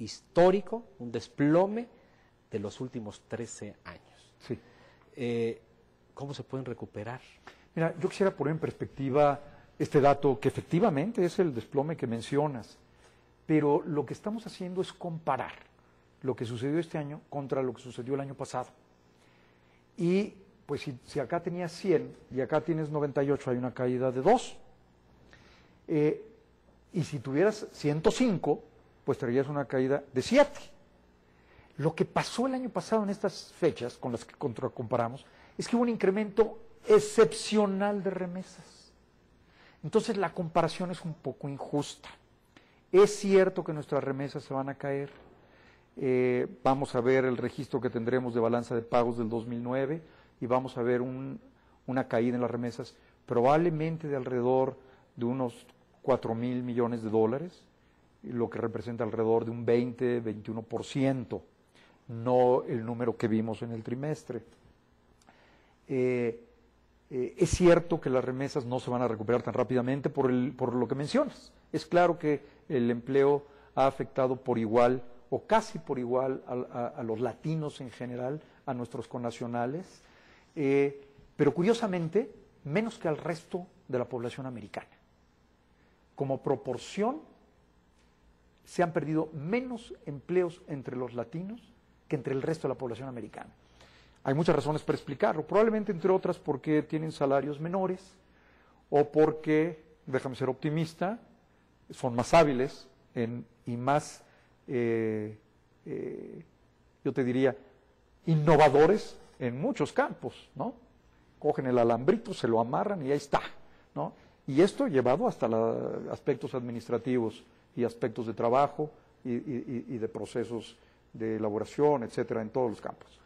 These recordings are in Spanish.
histórico, un desplome de los últimos 13 años. Sí. ¿Cómo se pueden recuperar? Mira, yo quisiera poner en perspectiva este dato, que efectivamente es el desplome que mencionas, pero lo que estamos haciendo es comparar lo que sucedió este año contra lo que sucedió el año pasado. Y pues si acá tenías 100 y acá tienes 98, hay una caída de 2. Y si tuvieras 105, pues traerías una caída de 7. Lo que pasó el año pasado en estas fechas, con las que comparamos, es que hubo un incremento excepcional de remesas. Entonces la comparación es un poco injusta. Es cierto que nuestras remesas se van a caer. Vamos a ver el registro que tendremos de balanza de pagos del 2009 y vamos a ver una caída en las remesas probablemente de alrededor de unos 4,000 millones de dólares, lo que representa alrededor de un 20-21%, no el número que vimos en el trimestre. Es cierto que las remesas no se van a recuperar tan rápidamente por lo que mencionas. Es claro que el empleo ha afectado por igual o casi por igual a los latinos en general, a nuestros connacionales, pero curiosamente menos que al resto de la población americana. Como proporción, se han perdido menos empleos entre los latinos que entre el resto de la población americana. Hay muchas razones para explicarlo, probablemente entre otras porque tienen salarios menores o porque, déjame ser optimista, son más hábiles y más, yo te diría, innovadores en muchos campos, ¿no? Cogen el alambrito, se lo amarran y ahí está, ¿no? Y esto llevado hasta aspectos administrativos y aspectos de trabajo y de procesos de elaboración, etcétera, en todos los campos.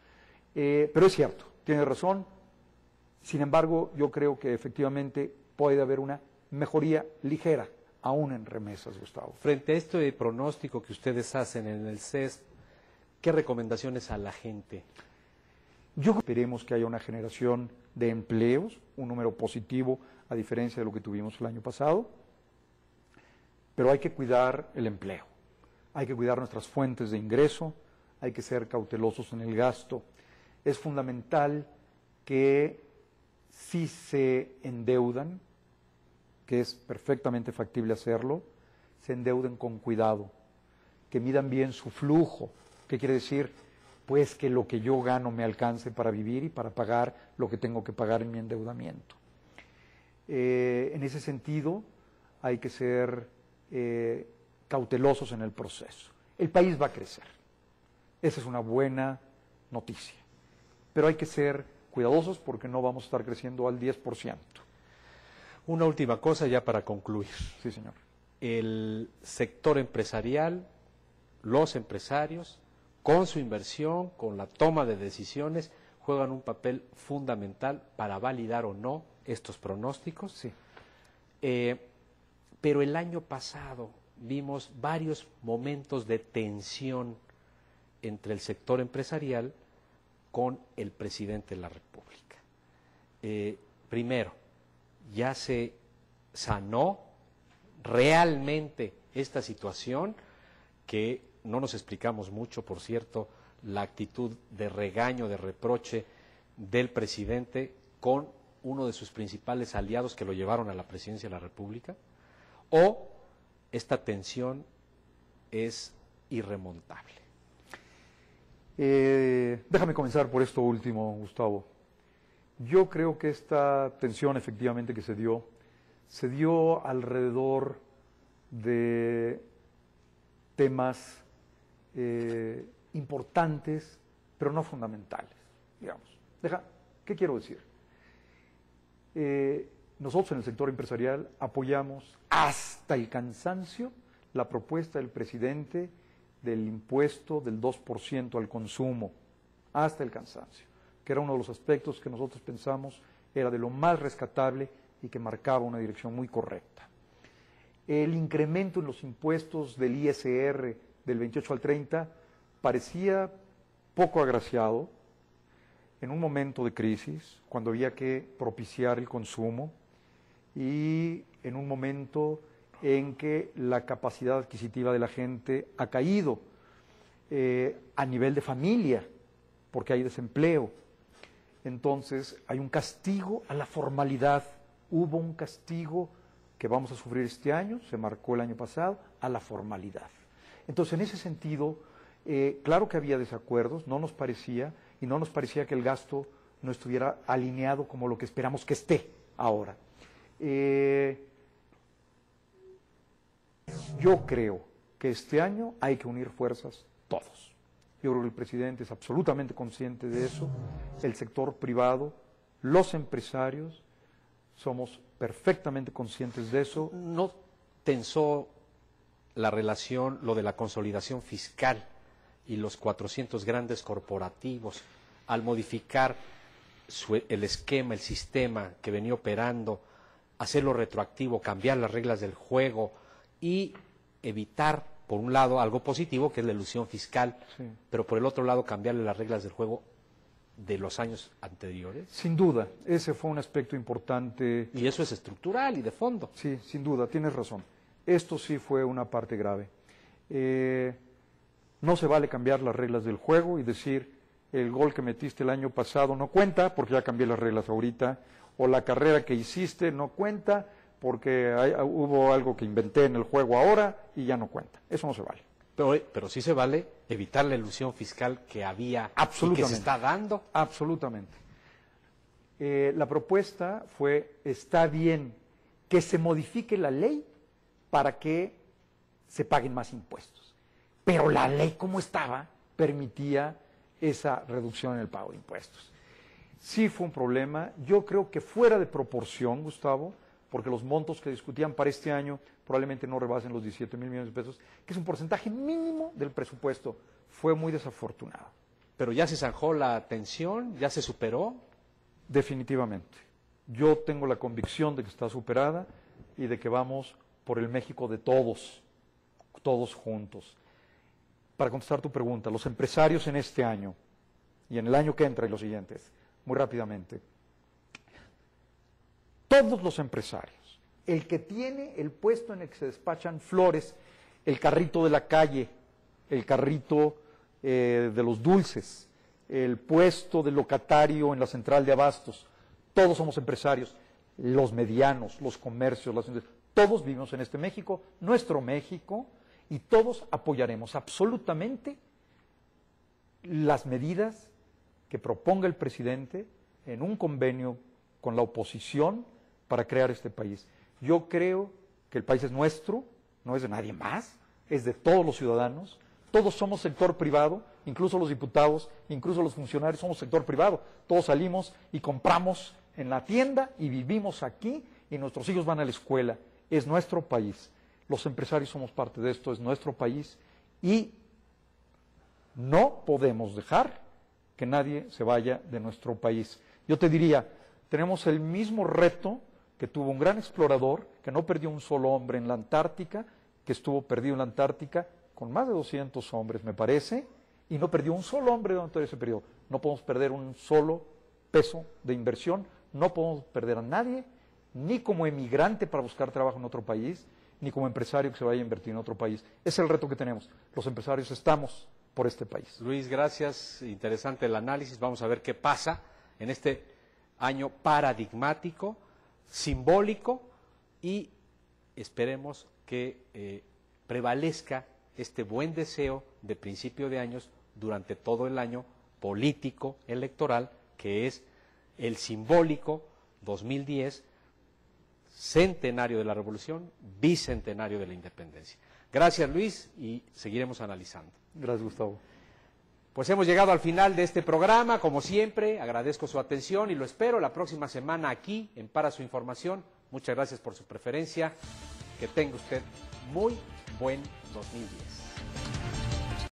Pero es cierto, tiene razón. Sin embargo, yo creo que efectivamente puede haber una mejoría ligera, aún en remesas, Gustavo. Frente a este pronóstico que ustedes hacen en el CESP, ¿qué recomendaciones a la gente? Esperemos que haya una generación de empleos, un número positivo, a diferencia de lo que tuvimos el año pasado, pero hay que cuidar el empleo, hay que cuidar nuestras fuentes de ingreso, hay que ser cautelosos en el gasto. Es fundamental que si se endeudan, que es perfectamente factible hacerlo, se endeuden con cuidado, que midan bien su flujo. ¿Qué quiere decir? Pues que lo que yo gano me alcance para vivir y para pagar lo que tengo que pagar en mi endeudamiento. En ese sentido, hay que ser cautelosos en el proceso. El país va a crecer. Esa es una buena noticia. Pero hay que ser cuidadosos porque no vamos a estar creciendo al 10%. Una última cosa ya para concluir. Sí, señor. El sector empresarial, los empresarios, con su inversión, con la toma de decisiones, juegan un papel fundamental para validar o no estos pronósticos. Sí. Pero el año pasado vimos varios momentos de tensión entre el sector empresarial con el presidente de la República. Primero, ya se sanó realmente esta situación, que no nos explicamos mucho, por cierto, la actitud de regaño, de reproche del presidente con uno de sus principales aliados que lo llevaron a la presidencia de la República, o esta tensión es irremontable. Déjame comenzar por esto último, Gustavo. Yo creo que esta tensión efectivamente que se dio alrededor de temas importantes, pero no fundamentales, digamos. ¿Qué quiero decir? Nosotros en el sector empresarial apoyamos hasta el cansancio la propuesta del presidente del impuesto del 2% al consumo, hasta el cansancio, que era uno de los aspectos que nosotros pensamos era de lo más rescatable y que marcaba una dirección muy correcta. El incremento en los impuestos del ISR del 28 al 30 parecía poco agraciado en un momento de crisis, cuando había que propiciar el consumo y en un momento en que la capacidad adquisitiva de la gente ha caído, a nivel de familia, porque hay desempleo. Entonces hay un castigo a la formalidad. Hubo un castigo que vamos a sufrir este año, se marcó el año pasado, a la formalidad. Entonces, en ese sentido, claro que había desacuerdos, no nos parecía, y no nos parecía que el gasto no estuviera alineado como lo que esperamos que esté ahora. Yo creo que este año hay que unir fuerzas todos. Yo creo que el presidente es absolutamente consciente de eso, el sector privado, los empresarios, somos perfectamente conscientes de eso. ¿No tensó la relación, lo de la consolidación fiscal y los 400 grandes corporativos al modificar el esquema, el sistema que venía operando, hacerlo retroactivo, cambiar las reglas del juego y evitar, por un lado, algo positivo, que es la elusión fiscal, Sí. pero por el otro lado, cambiarle las reglas del juego de los años anteriores? Sin duda, ese fue un aspecto importante. Y eso es estructural y de fondo. Sí, sin duda, tienes razón. Esto sí fue una parte grave. No se vale cambiar las reglas del juego y decir el gol que metiste el año pasado no cuenta porque ya cambié las reglas ahorita, o la carrera que hiciste no cuenta porque hubo algo que inventé en el juego ahora y ya no cuenta. Eso no se vale. Pero sí se vale evitar la elusión fiscal que había y que se está dando. Absolutamente. La propuesta fue, está bien que se modifique la ley para que se paguen más impuestos. Pero la ley como estaba permitía esa reducción en el pago de impuestos. Sí fue un problema, yo creo que fuera de proporción, Gustavo, porque los montos que discutían para este año probablemente no rebasen los 17,000 millones de pesos, que es un porcentaje mínimo del presupuesto. Fue muy desafortunado. Pero ya se zanjó la tensión, ya se superó. Definitivamente. Yo tengo la convicción de que está superada y de que vamos por el México de todos, todos juntos. Para contestar tu pregunta, los empresarios en este año y en el año que entra y los siguientes, muy rápidamente, todos los empresarios, el que tiene el puesto en el que se despachan flores, el carrito de la calle, el carrito de los dulces, el puesto de locatario en la central de abastos, todos somos empresarios, los medianos, los comercios, todos vivimos en este México, nuestro México, y todos apoyaremos absolutamente las medidas que proponga el presidente en un convenio con la oposición para crear este país. Yo creo que el país es nuestro, no es de nadie más, es de todos los ciudadanos, todos somos sector privado, incluso los diputados, incluso los funcionarios somos sector privado, todos salimos y compramos en la tienda y vivimos aquí y nuestros hijos van a la escuela, es nuestro país. Los empresarios somos parte de esto, es nuestro país y no podemos dejar que nadie se vaya de nuestro país. Yo te diría, tenemos el mismo reto que tuvo un gran explorador, que no perdió un solo hombre en la Antártica, que estuvo perdido en la Antártica con más de 200 hombres, me parece, y no perdió un solo hombre durante ese periodo. No podemos perder un solo peso de inversión, no podemos perder a nadie, ni como emigrante para buscar trabajo en otro país, ni como empresario que se vaya a invertir en otro país. Ese es el reto que tenemos. Los empresarios estamos por este país. Luis, gracias. Interesante el análisis. Vamos a ver qué pasa en este año paradigmático, simbólico, y esperemos que prevalezca este buen deseo de principio de años durante todo el año político electoral, que es el simbólico 2010, centenario de la Revolución, bicentenario de la Independencia. Gracias, Luis, y seguiremos analizando. Gracias, Gustavo. Pues hemos llegado al final de este programa. Como siempre, agradezco su atención y lo espero la próxima semana aquí en Para Su Información. Muchas gracias por su preferencia. Que tenga usted muy buen 2010.